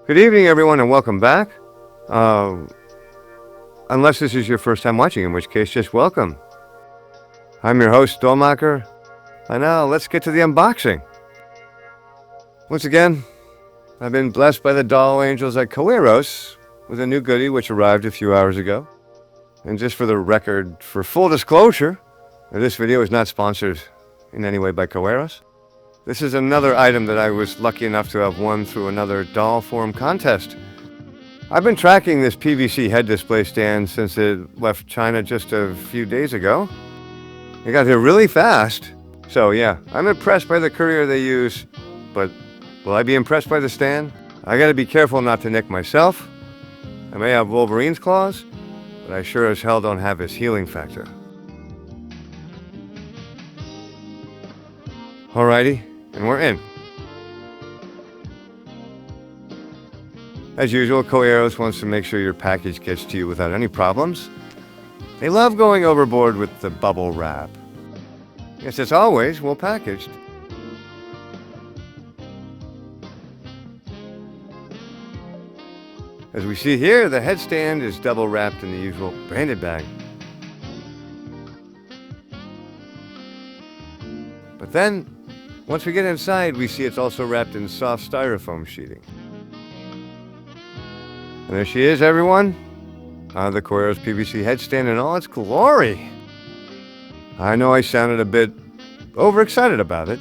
Good evening, everyone, and welcome back. Unless this is your first time watching, in which case, just welcome. I'm your host, Dolmacher, and now let's get to the unboxing. Once again, I've been blessed by the doll angels at Coeros with a new goodie which arrived a few hours ago. And just for the record, for full disclosure, this video is not sponsored in any way by Coeros. This is another item that I was lucky enough to have won through another doll forum contest. I've been tracking this PVC head display stand since it left China just a few days ago. It got here really fast. So yeah, I'm impressed by the courier they use, but will I be impressed by the stand? I gotta be careful not to nick myself. I may have Wolverine's claws, but I sure as hell don't have his healing factor. Alrighty, and we're in. As usual, Coeros wants to make sure your package gets to you without any problems. They love going overboard with the bubble wrap. Yes, it's always well packaged. As we see here, the headstand is double wrapped in the usual branded bag. But then, once we get inside, we see it's also wrapped in soft styrofoam sheeting. And there she is, everyone. The Coeros PVC headstand in all its glory. I know I sounded a bit overexcited about it,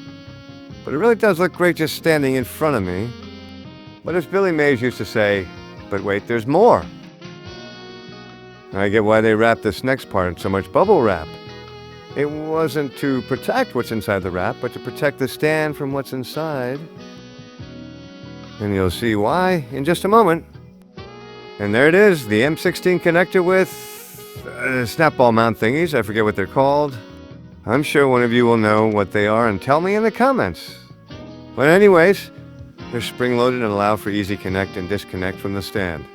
but it really does look great just standing in front of me. But as Billy Mays used to say, but wait, there's more. I get why they wrapped this next part in so much bubble wrap. It wasn't to protect what's inside the wrap, but to protect the stand from what's inside. And you'll see why in just a moment. And there it is, the M16 connector with snap-ball mount thingies. I forget what they're called. I'm sure one of you will know what they are and tell me in the comments. But anyways, they're spring-loaded and allow for easy connect and disconnect from the stand.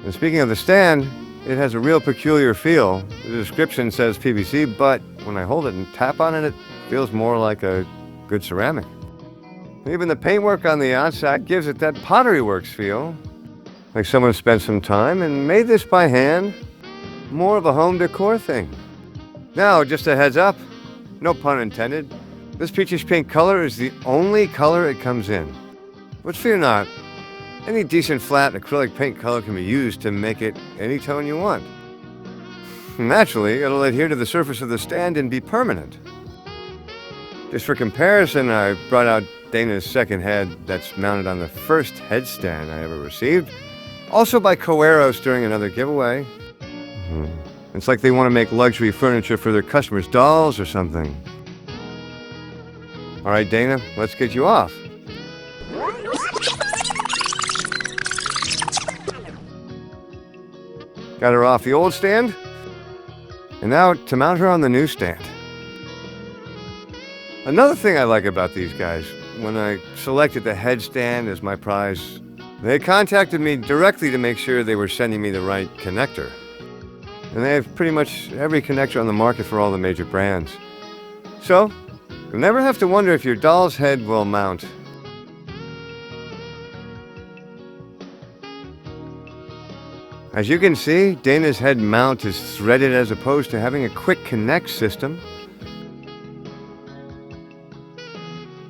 And speaking of the stand, it has a real peculiar feel. The description says PVC, but when I hold it and tap on it, it feels more like a good ceramic. Even the paintwork on the outside gives it that Pottery Works feel. Like someone spent some time and made this by hand. More of a home decor thing. Now, just a heads up, no pun intended, this peachish pink color is the only color it comes in. But fear not, any decent flat acrylic paint color can be used to make it any tone you want. Naturally, it'll adhere to the surface of the stand and be permanent. Just for comparison, I brought out Dana's second head that's mounted on the first headstand I ever received. Also by Coeros during another giveaway. It's like they want to make luxury furniture for their customers' dolls or something. All right, Dana, let's get you off. Got her off the old stand. And now to mount her on the new stand. Another thing I like about these guys, when I selected the headstand as my prize, they contacted me directly to make sure they were sending me the right connector. And they have pretty much every connector on the market for all the major brands. So, you'll never have to wonder if your doll's head will mount. As you can see, Dana's head mount is threaded as opposed to having a quick connect system.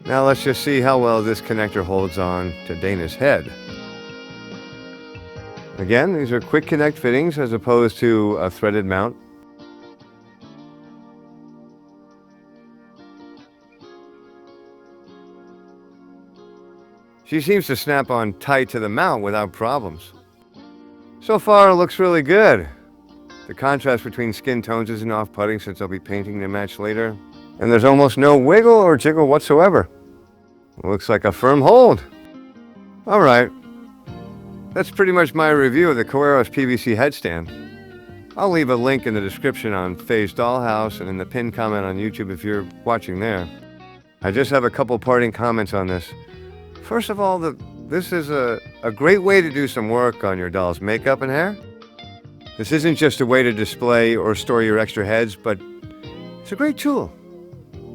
Now let's just see how well this connector holds on to Dana's head. Again, these are quick connect fittings as opposed to a threaded mount. She seems to snap on tight to the mount without problems. So far, it looks really good. The contrast between skin tones isn't off-putting since I'll be painting to match later. And there's almost no wiggle or jiggle whatsoever. It looks like a firm hold. All right. That's pretty much my review of the Coeros PVC headstand. I'll leave a link in the description on Faye's Dollhouse and in the pinned comment on YouTube if you're watching there. I just have a couple parting comments on this. First of all, this is a great way to do some work on your doll's makeup and hair. This isn't just a way to display or store your extra heads, but it's a great tool.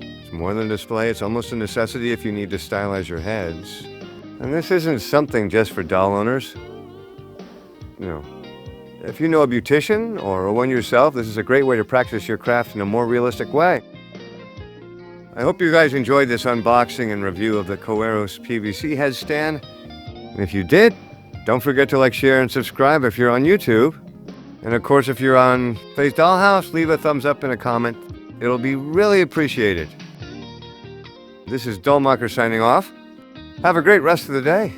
It's more than a display, it's almost a necessity if you need to stylize your heads. And this isn't something just for doll owners. If you know a beautician or one yourself, this is a great way to practice your craft in a more realistic way. I hope you guys enjoyed this unboxing and review of the Coeros PVC headstand. And if you did, don't forget to like, share, and subscribe if you're on YouTube. And of course, if you're on Faith Dollhouse, leave a thumbs up and a comment. It'll be really appreciated. This is Dollmacher signing off. Have a great rest of the day.